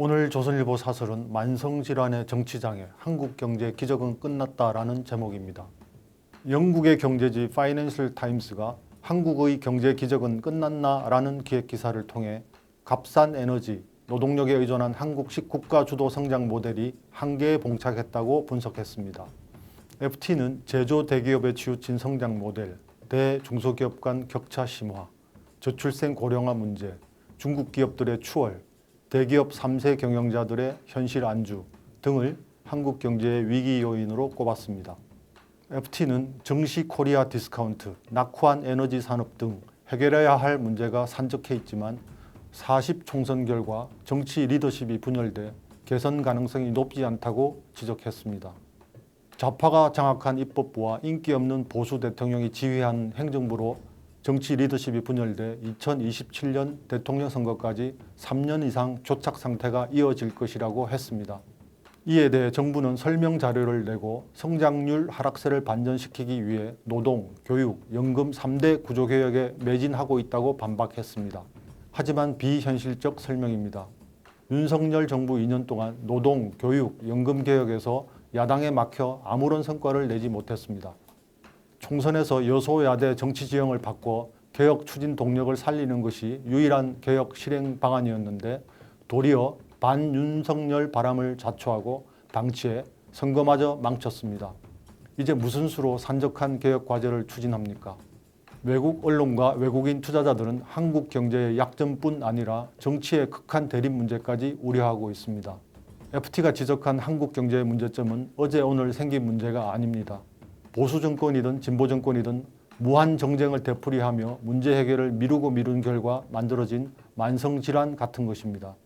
오늘 조선일보 사설은 만성질환의 정치장애, 한국경제 기적은 끝났다라는 제목입니다. 영국의 경제지 파이낸셜 타임스가 한국의 경제 기적은 끝났나라는 기획 기사를 통해 값싼 에너지, 노동력에 의존한 한국식 국가 주도 성장 모델이 한계에 봉착했다고 분석했습니다. FT는 제조 대기업에 치우친 성장 모델, 대중소기업 간 격차 심화, 저출생 고령화 문제, 중국 기업들의 추월, 대기업 3세 경영자들의 현실 안주 등을 한국 경제의 위기 요인으로 꼽았습니다. FT는 정시 코리아 디스카운트, 낙후한 에너지 산업 등 해결해야 할 문제가 산적해 있지만 40 총선 결과 정치 리더십이 분열돼 개선 가능성이 높지 않다고 지적했습니다. 좌파가 장악한 입법부와 인기 없는 보수 대통령이 지휘한 행정부로 정치 리더십이 분열돼 2027년 대통령 선거까지 3년 이상 교착 상태가 이어질 것이라고 했습니다. 이에 대해 정부는 설명 자료를 내고 성장률 하락세를 반전시키기 위해 노동, 교육, 연금 3대 구조개혁에 매진하고 있다고 반박했습니다. 하지만 비현실적 설명입니다. 윤석열 정부 2년 동안 노동, 교육, 연금 개혁에서 야당에 막혀 아무런 성과를 내지 못했습니다. 총선에서 여소야대 정치 지형을 바꿔 개혁 추진 동력을 살리는 것이 유일한 개혁 실행 방안이었는데 도리어 반윤석열 바람을 자초하고 방치해 선거마저 망쳤습니다. 이제 무슨 수로 산적한 개혁 과제를 추진합니까? 외국 언론과 외국인 투자자들은 한국 경제의 약점뿐 아니라 정치의 극한 대립 문제까지 우려하고 있습니다. FT가 지적한 한국 경제의 문제점은 어제 오늘 생긴 문제가 아닙니다. 보수 정권이든 진보 정권이든 무한 정쟁을 되풀이하며 문제 해결을 미루고 미룬 결과 만들어진 만성질환 같은 것입니다.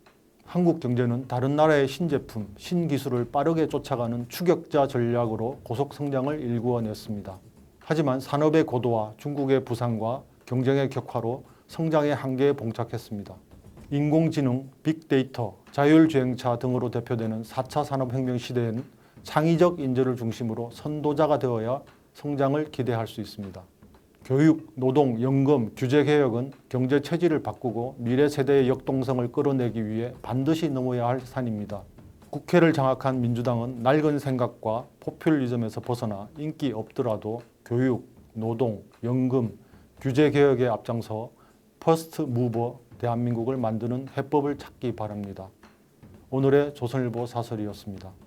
한국 경제는 다른 나라의 신제품, 신기술을 빠르게 쫓아가는 추격자 전략으로 고속 성장을 일구어냈습니다. 하지만 산업의 고도화, 중국의 부상과 경쟁의 격화로 성장의 한계에 봉착했습니다. 인공지능, 빅데이터, 자율주행차 등으로 대표되는 4차 산업혁명 시대엔 창의적 인재를 중심으로 선도자가 되어야 성장을 기대할 수 있습니다. 교육, 노동, 연금, 규제 개혁은 경제 체질을 바꾸고 미래 세대의 역동성을 끌어내기 위해 반드시 넘어야 할 산입니다. 국회를 장악한 민주당은 낡은 생각과 포퓰리즘에서 벗어나 인기 없더라도 교육, 노동, 연금, 규제 개혁에 앞장서 퍼스트 무버 대한민국을 만드는 해법을 찾기 바랍니다. 오늘의 조선일보 사설이었습니다.